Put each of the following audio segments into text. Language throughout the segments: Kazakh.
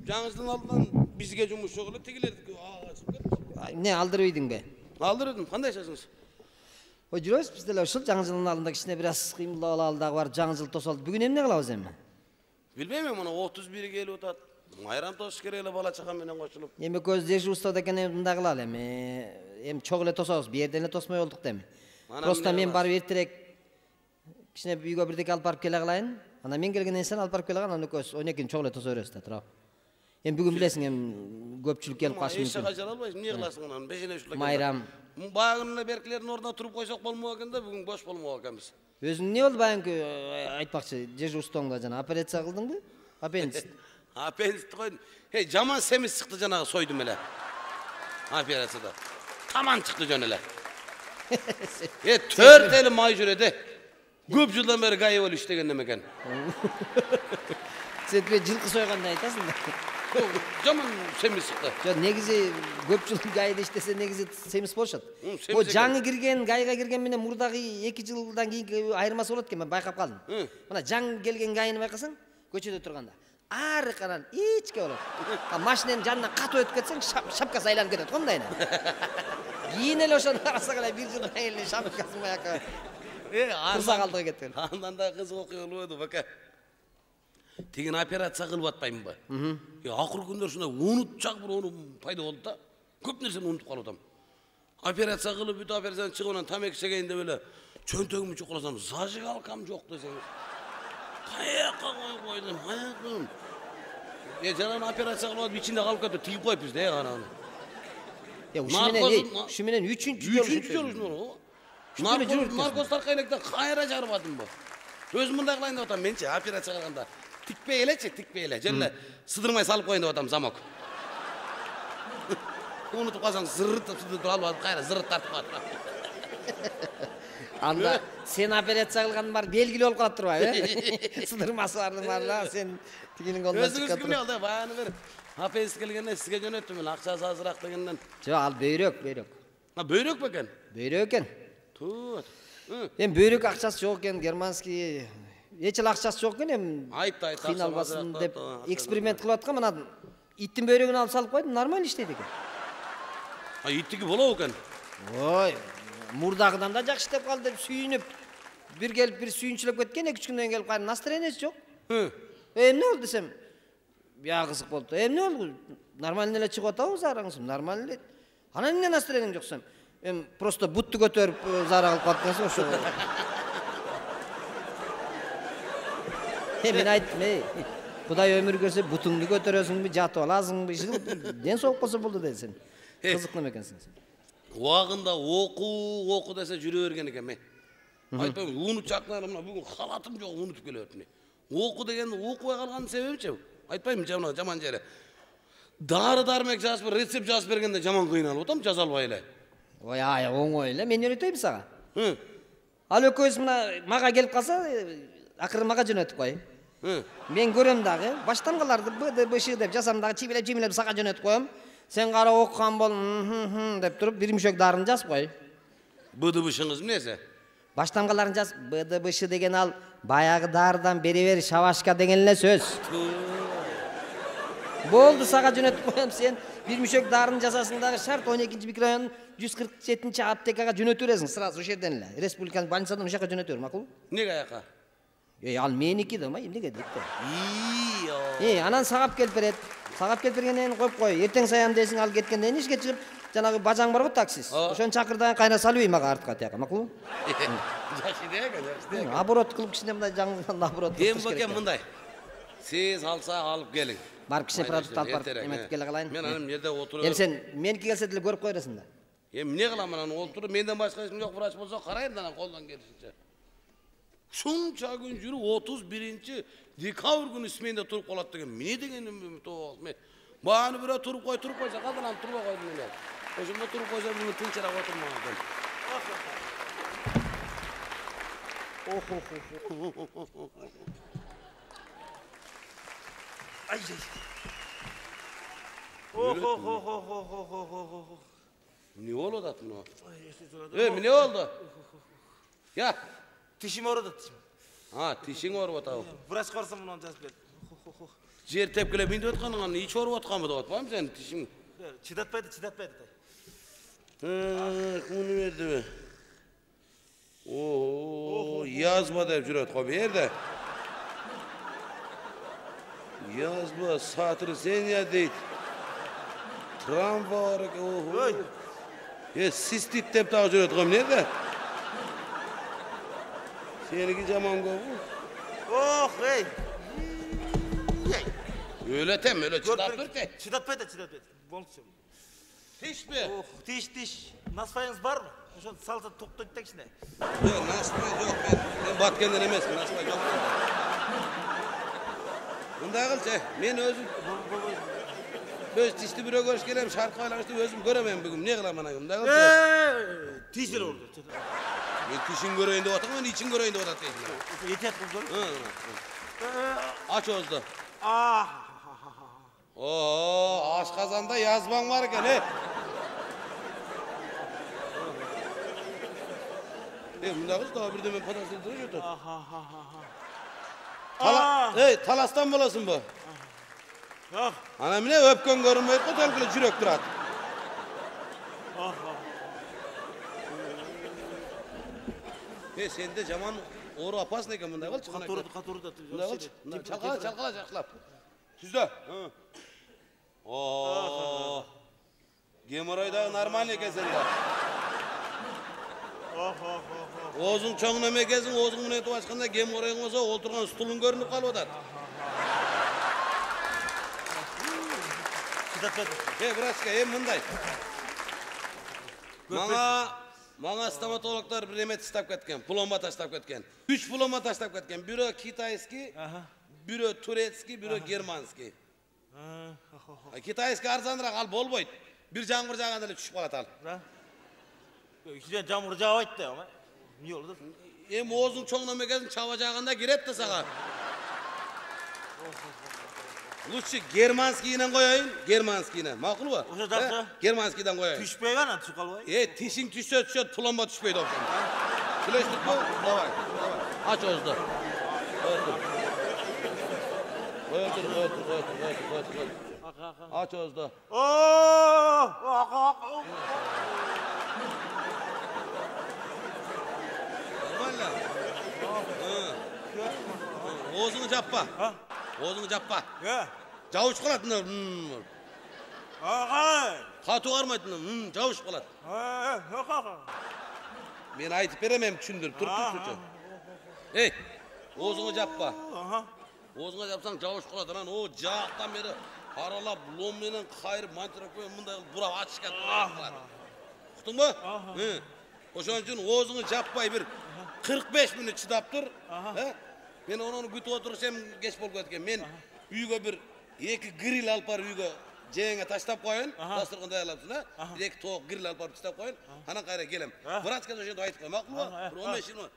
Жаңыздың алдынан бізге жұмыс жоқ эле, тигилердики ага чыгып кетти. Не алдырып ийдиң бе? Алдырдым. Кандай жасыңыз? Ой, жүрөбүз биз деле ушул жаңы жылдын алдында кичине бир аз кыймылдап алалы дагы бар, жаңы жыл тосолду. Бүгүн эмне кылабыз эми? Билбейм, мына 31 келип атат. Майрам тосуш керек эле бала чака менен кошулуп. Эми көз дежурствода экен, мындай кылалы эми. Эми чогуу эле тособуз, бу жерден эле тосмой болдук да эми. Просто мен барып эртерээк кичине үйгө бирдеке алып барып келе калайын. Анан мен келгенден сен алып барып келе кал, анан экөөбүз 12-ни чогуу эле тосо беребиз да, туурабы? Эми бүгүн билесиң, эми көпчүлүк келип калышы мүмкүн. Эч качан албайсың, эмне кыласың анан? Бешене ушул экен. Майрам. Багын эле беркилердин ордуна туруп койсок болмок экен да, бүгүн бош болмок экенбиз. Өзүң эмне болду баягы айтпакчы, дежурствоңда жана операция кылдыңбы? Аппендицит. Аппендицит койдум. Жаман семиз чыкты жанагы сойдум эле. Операцияда. Таман чыкты жөн эле. 4 eli май жүрөт. Көп жылдан бери гайы болуп иштеген неме экен. Сен жылкы сойгандай айтасың да. Жаман семиз чыкты. Жок, негизи көп жыл гайда иштесе негизи семиз болушат. Бу жаңы кирген, гайга кирген менен мурдагы 2 жылдан кийинки айырмасы болот экен, мен байкап калдым. Мына жаңы келген гайыны байкасаң, көчөдө турганда ары каран ичке болот. Машинанын жанынан катып өтүп кетсең, шапкасы айланып кетет, кондайна. Кийин эле ошону карасаң эле 1 жылдан кийин шапкасы баягы кырса калдыга кеткен. Андан да кызык окуя болду, бака. Тигин операция кылып атпаймынбы? Акыр күндөр ушундай унутчак бир ону пайда болду да. Көп нерсени унутуп калып атам. Операция кылып, бүт операциядан чыгып анан тамеки чегейин деп эле чөнтөгүмдү чукуласам, зажигалкам жок десеңиз. Каяка койдум, аякым. Жанагы операция кылып атып ичинде калып кетип тигип коюппуз да анан. Ушу менен 3-чү жолу. Наркоз таркайлектен кайра жарып атымбы? Өзүм мындай кылайын деп атам, менчи операция кылганда тикпей эле, жөн сыдырмай салып коюн деп атам замок. Унутуп калсаң зырытып алып кайра зырыт тартып калат. Анда сен операция кылгандын баары белгилүү болуп калат турбайбы? Сыдырмасы барды, сен тигинин колунан чыккан. Өзүңүз кимне алды? Баягы бир аппендицит келгенде сизге жөнөттүм эле, акчасы азыраак дегенден. Жок, ал бөйрөк. Бөйрөк бекен? Бөйрөк экен. Туу. Эми бөйрөк акчасы жок экен, германский эч эле акчасы жок экен, эми айтты. Кыйналбасын деп эксперимент кылып аткан, мына иттин бөйрөгүн алып салып койдум, нормально иштейт экен. Иттики болобу экен? Ой, мурдагыдан да жакшы иштеп калды деп сүйүнүп, бир келип бир сүйүнчүлөп кеткен, 2-3 күндөн келип кайра настроениясы жок. Эмне болду десем, бия кызык болду. Эмне болду? Нормально эле чыгып атабыз араңыз, нормально эле. Анан эмне настроениең жок десем, эми просто бутту көтөрүп зара кылып калдыңыз ошо. Мен айттым, Кудай өмүр көрсө бутуңду көтөрөсүңбү, жатып аласыңбы, ден соолук болсо болду десем. Кызык неме экенсиң сен. Убагында оку десе жүрө берген экен мен. Айтпайм, унутчактар мына бүгүн халатым жок, унутуп келип. Оку дегенди окубай калгандын себебичи? Айтпайм, жаман жери. Дары-дармек жазып, рецепт жазып бергенде жаман кыйналып атам, жаза албай эле. Ой, оңой эле, мен үйрөтөйм сага. Ал экөөбүз мына мага келип калса, акыры мага жөнөтүп кой. Мен көрөм дагы, баштангаларды БДБШ деп жазам дагы, чимилеп сага жөнөтүп коем. Сен кара окуган бол, деп туруп, бир мүшөк дарын жазып кой. БДБШңыз эмнеси? Баштангаларын жаз, БДБШ деген ал баягы дарыдан бери бери шабашка деген эле сөз. Болду, сага жөнөтүп коем, сен бир мүшөк дарын жазасың дагы, шарт 12-нчи микрорайон 147-нчи аптекага жөнөтүп бересиң, сразу ошол жерден эле. Республикалык больницадан ошол жака жөнөтүп бер, макулбу? Эмнеге аяка? Ал меники да, эмнеге дейт да. Анан сагап келип берет. Сагап келип бергенден коюп кой. Эртең саям десиң, ал кеткенден ишке чыгып, жанагы бажаң бар го таксист. Ошону чакырдан кайра салып мага артка тияка, макулбу? Жакшы идея. Аборот кылып кичине мындай жаңыдан аборот кылып. Эми бекен мындай. Сиз алса алып келиң. Барып кичине продукт алып барып эметип келе калайын. Мен анан жерде отуруп. Эми сен меники келсе деле көрүп кой бересиң да. Эми эмне кылам анан отуруп, менден башка эч ким жок, врач болсо карайын анан колдон келишинче. Шунча күн жүрүп 31 декабрь күнү сменде туруп калат деген эмне дегеним мен. Бааны бирөө туруп койсо калдан турбай койдум эле. Ошондо туруп койсо мен тынчыраак отурмам. Ай. Не болду атат мына? Эмне болду? Я Тишим ауырады. тишиң ооруп атабы? Врач барсам мынаны жазып берди. Жер тепкілеп мендеп отқаныңа ич орып отқан ба деп отпамын сен тишің. Çıdatmaydı. Bunu verdi mi? Oo, yazma deyip жүрөт қой берді. Yazma, satırı sen ya deyit. Tramva var ki, oho. Sistit deyip daha жүрөт қой nerede? Seniki zaman kovu. Oh, hey. Öyle tem, öyle çıdap dur ki. Çıdatmaydı. Bolsun. Hiç mi? Oh, tiş. Nasfayınız var mı? Şu salsa toktu gittik şimdi. Yok, nasfay yok. Ben Batkenden emesim, nasfay yok. Bunda kılça, men özüm. Öz tişli bire görüş gelem, şarkı aylamıştı, özüm göremem bugün. Ne kılam bana? Bunda kılça. Tişler oldu. Ben tişin göreyim de otam, ben için göreyim de otam. Yeter buldu. Aç oldu. Ah. Oo, aşkazanda yazman var ki ne? Bunda kız daha bir de ben patasını duruyordu. Talastan bulasın bu. Yok. Anam ne öpken görünmeyip o telkili jürek durat. Sen de zaman oğru apasın eken bunda kıl çıkan eken. Katurdu. Bunda kıl çalkala. Sizde. Oo. Gemorayda normal eken sende. Oğuzun çoğuna mekezin, oğuzun müneti başkanda gemorayın olsa oturgan stulun görünüp kalıp odat. Braçka, mınday. Bana stomatologlar bir emet istap ketken, plomba taştap ketken. 3 plomba taştap ketken. Biri Kitayski, biri Turetski, biri Germanski. Kitayski arzandırak al bol boyut. Bir жаңғыр жағанда эле түшүп калат ал. İçine camur jağaydı ama. Niye oldu? Oğuzun çoğuna mekezin çava жағында kirет de sağa. Lütfü Germanskiyle koyayım, Germanskiyle. Makul mu? O da Germanskiden koyayım. Düşmeye gana çıkal vay. Tişin düşse plomba düşmeydi olsun. Güleştik mi? Davay. Aç Oğuz'da. Koydur. Aç Oğuz'da. Oğuz'unu cappa. Oğuz'unu cappa. Cavuş kılatın. Katı varmaydın. Cavuş kılat. Ben aytıp veremem düşündürüp. Dur. Hey, Oğuz'unu cappa. Oğuz'una yapsan cavuş kılatın lan. O cağıktan beri aralap, lommenin kayırıp mantırak koyun. Bunda buraya açık kılat. Uktun mu? Oşan için Oğuz'unu cappay bir 45 minut çıdaptır. Ben onu gütüp oturursam geç bol ketken. Men uyga bir iki grill alıp bar uyga jeğine taştap koyun. Dastırganda ayarlapsın ha. Bir iki toğuk grill alıp bar taştap koyun. Hanan kayra gelem. Vraçka da şöyle aytıp koy. Makul mu? Bir 15 yıl mı?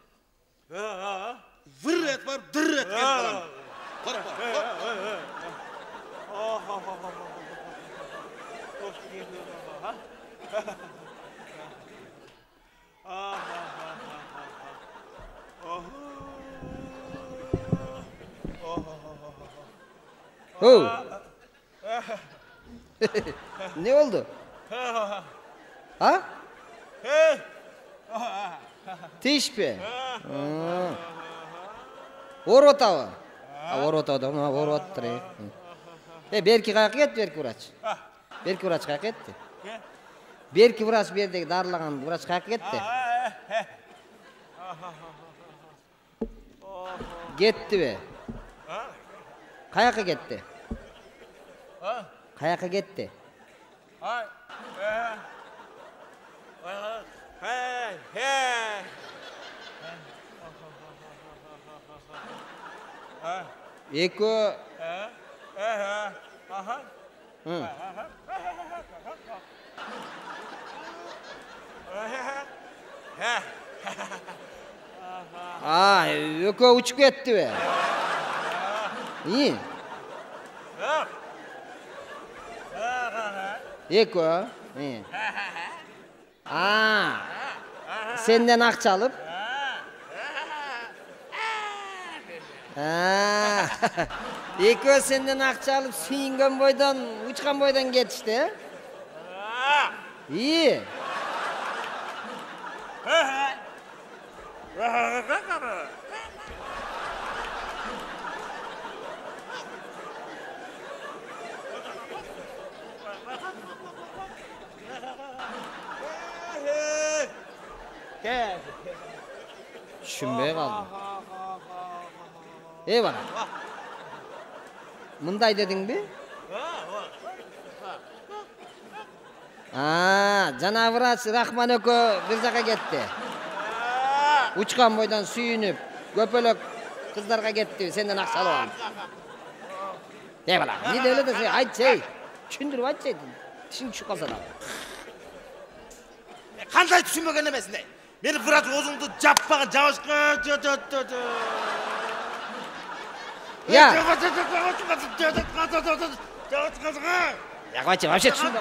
Vır et var, dır et gel kalan. Para. Ne oldu? Ha? Tişpe. Orotava. Orotava, orottre. Berki kayık et, berki vraç. Berki vraç kayık etti. Berki vraç berdeki darlagan vraç kayık etti. Gitti be. Kayaka gitti. Kayaka gitti. Eko. Eko uçup gitti be. İyi. Eko. İyi. Senden akça alıp. Экөө сенден акча алып сүйүнгөн бойдон, учкан бойдон кетишти, э? İyi. Düşünbeye kaldım. Bana. Mınday dedin bir? Jana vrach Rahman ökö bir jaka ketdi. Uçkan boydan suyunup, köpölök kızlarga ketdi, senden akça alıp aldım. De bala, ne de öyle de aytçı, düşündürüp aytçı, dişin düşüp kalsa da. Kanday düşünmegen emesine. Meni vrach ozungdu jappagan жабышкы. Ya. Ya, вообще düşünme.